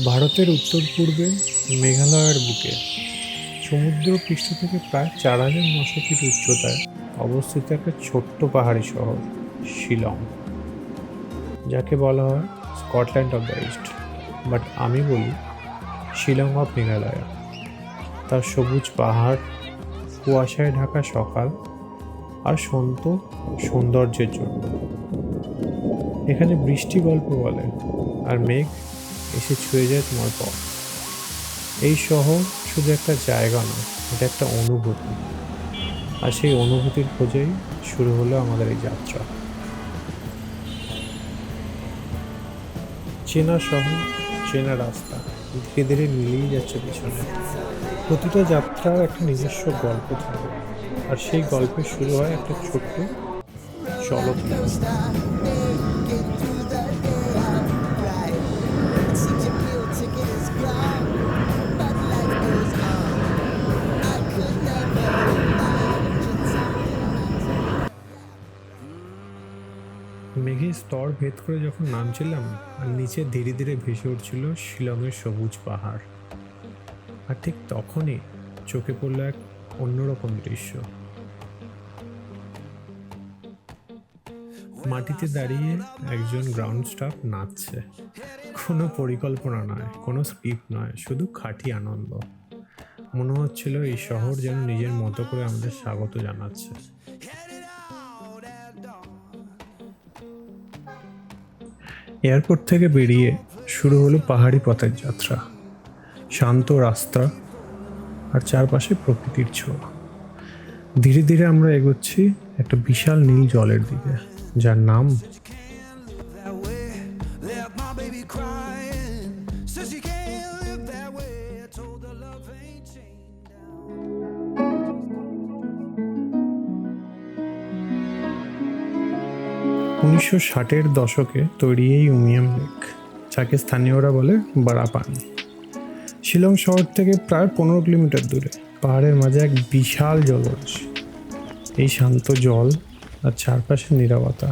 ভারতের উত্তর পূর্বে মেঘালয়ের বুকে সমুদ্র পৃষ্ঠ থেকে প্রায় 4,900 ফিট উচ্চতায় অবস্থিত একটা ছোট্ট পাহাড়ি শহর শিলং, যাকে বলা হয় Scotland of the east, but আমি বলি শিলং অফ মেঘালয়। তার সবুজ পাহাড়, কুয়াশায় ঢাকা সকাল আর শান্ত সৌন্দর্যের জন্য এখানে বৃষ্টি গল্প বলে আর মেঘ এসে ছুঁয়ে যায় তোমার পথ। এই শহর শুধু একটা জায়গা নয়, এটা একটা অনুভূতি, আর সেই অনুভূতির খোঁজেই শুরু হলো আমাদের এই যাত্রা। চেনা শহর, চেনা রাস্তা ধীরে ধীরে মিলিয়ে যাচ্ছে পিছনে। প্রতিটা যাত্রার একটা নিজস্ব গল্প থাকে, আর সেই গল্পের শুরু হয় একটা ছোট্ট চলচ্চিত্র। মেঘের স্তর ভেদ করে যখন নামছিলাম, আর নিচে ধীরে ধীরে ভেসে উঠছিল শিলংয়ের সবুজ পাহাড়, আর ঠিক তখনই চোখে পড়ল এক অন্যরকম দৃশ্য। মাটিতে দাঁড়িয়ে একজন গ্রাউন্ড স্টাফ নাচছে। কোনো পরিকল্পনা নয়, কোনো স্ক্রিপ্ট নয়, শুধু খাঁটি আনন্দ। মনে হচ্ছিল এই শহর যেন নিজের মতো করে আমাদের স্বাগত জানাচ্ছে। এয়ারপোর্ট থেকে বেরিয়ে শুরু হলো পাহাড়ি পথের যাত্রা। শান্ত রাস্তা আর চারপাশে প্রকৃতির ছোঁয়া। ধীরে ধীরে আমরা এগোচ্ছি একটা বিশাল নীল জলের দিকে, যার নাম 1960-এর দশকে তৈরি এই উমিয়াম লেক, যাকে স্থানীয়রা বলে বারাপানি। শিলং শহর থেকে প্রায় 15 কিলোমিটার দূরে পাহাড়ের মাঝে এক বিশাল জলরাশি। এই শান্ত জল আর চারপাশের নীরবতা,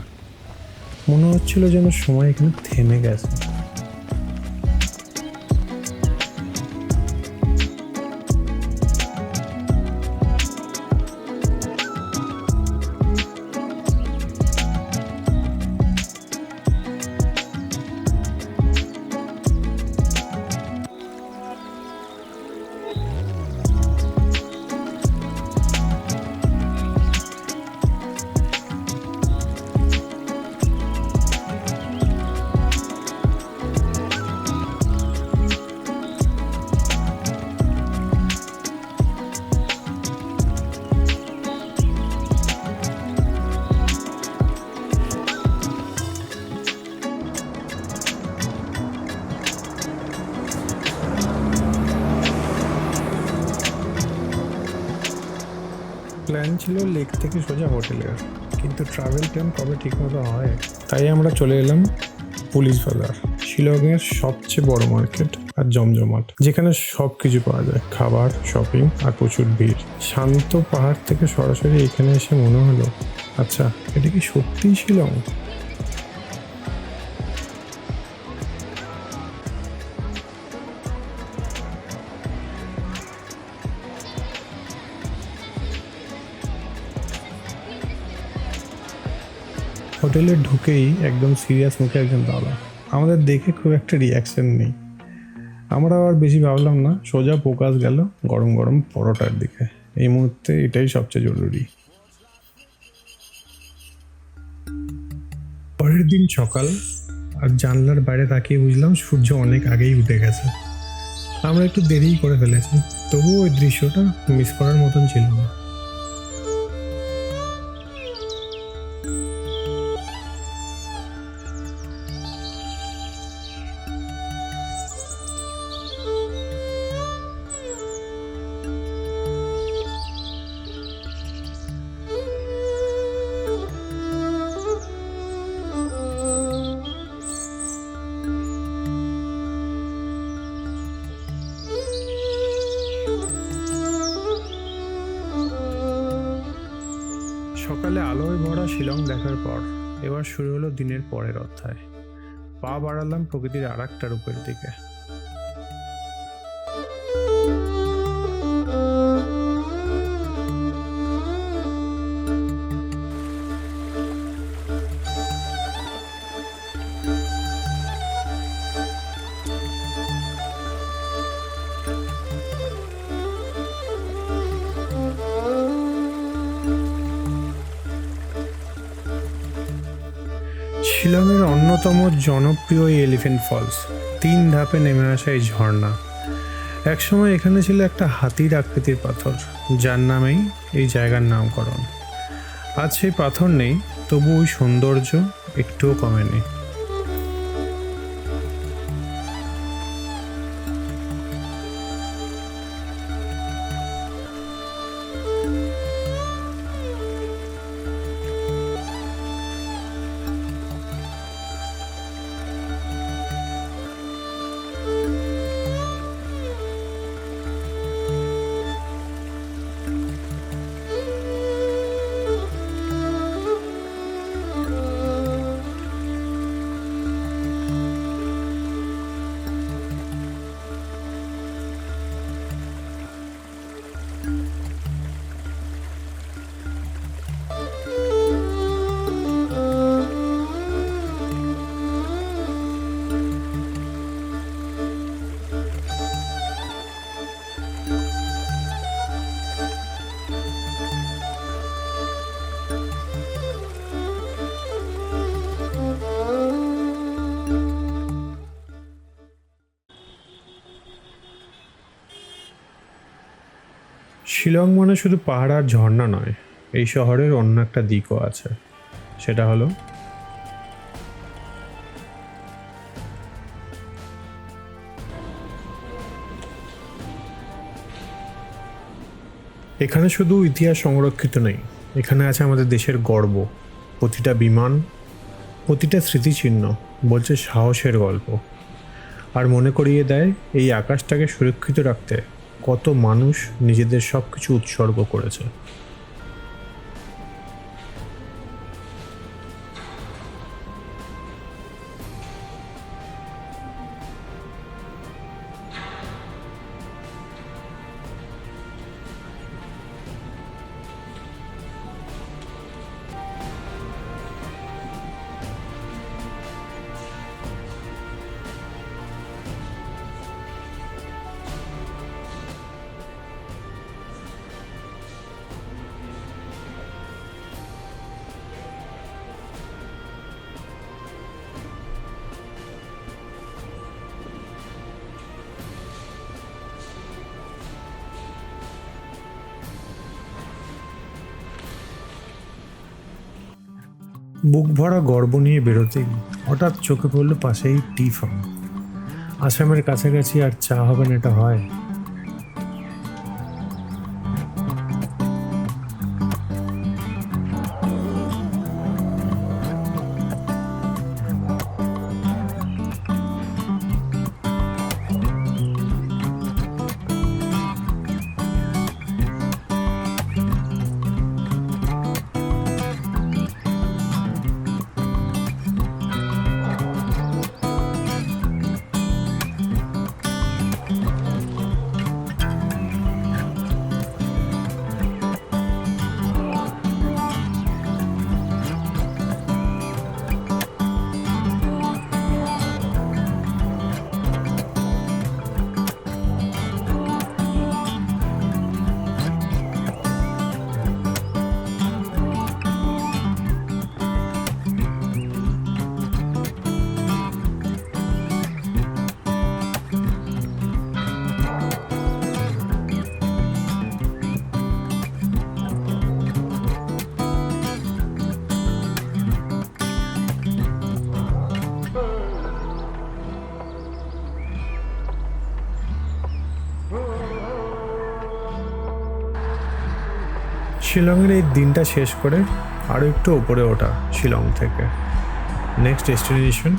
মনে হচ্ছিল যেন সময় এখানে থেমে গেছে। প্ল্যান ছিল লেক থেকে সোজা হোটেলের, কিন্তু ট্রাভেল প্ল্যান কবে ঠিকমতো হয়। তাই আমরা চলে এলাম পুলিশ বাজার, শিলংয়ের সবচেয়ে বড় মার্কেট আর জমজমাট, যেখানে সব কিছু পাওয়া যায়, খাবার, শপিং আর প্রচুর ভিড়। শান্ত পাহাড় থেকে সরাসরি এখানে এসে মনে হলো, আচ্ছা এটা কি সত্যিই শিলং? হোটেলে ঢুকেই একদম সিরিয়াস মুখে একজন দাদা, আমাদের দেখে খুব একটা রিয়াকশন নেই। আমরা আবার বেশি ভাবলাম না, সোজা ফোকাস গেল গরম গরম পরোটার দিকে। এই মুহূর্তে এটাই সবচেয়ে জরুরি। পরের দিন সকাল, আর জানলার বাইরে তাকিয়ে বুঝলাম সূর্য অনেক আগেই উঠে গেছে। আমরা একটু দেরিই করে ফেলেছি, তবুও ওই দৃশ্যটা মিস করার মতন ছিল না। সকালে আলোয় ভরা শিলং দেখার পর এবার শুরু হলো দিনের পরের অধ্যায়। পা বাড়ালাম প্রকৃতির আর একটা রূপের দিকে। শিলংয়ের অন্যতম জনপ্রিয় এই এলিফ্যান্ট ফলস, 3 ধাপে নেমে আসা এই ঝর্ণা। একসময় এখানে ছিল একটা হাতির আকৃতির পাথর, যার নামেই এই জায়গার নামকরণ। আজ সেই পাথর নেই, তবু ওই সৌন্দর্য একটুও কমেনি। শিলং মানে শুধু পাহাড় আর ঝর্ণা নয়, এই শহরের অন্য একটা দিকও আছে। সেটা হলো এখানে শুধু ইতিহাস সংরক্ষিত নেই, এখানে আছে আমাদের দেশের গর্ব। প্রতিটা বিমান, প্রতিটা স্মৃতিচিহ্ন বলছে সাহসের গল্প, আর মনে করিয়ে দেয় এই আকাশটাকে সুরক্ষিত রাখতে কত মানুষ নিজেদের সব কিছু উৎসর্গ করেছে। বুক ভরা গর্ব নিয়ে বেরোতেই হঠাৎ চোখে পড়ল পাশেই টি ফার্ম। আসামের কাছাকাছি আর চা হবে না, এটা হয়? শিলংয়ের এই দিনটা শেষ করে আরও একটু ওপরে ওঠা শিলং থেকে নেক্সট ডেস্টিনেশন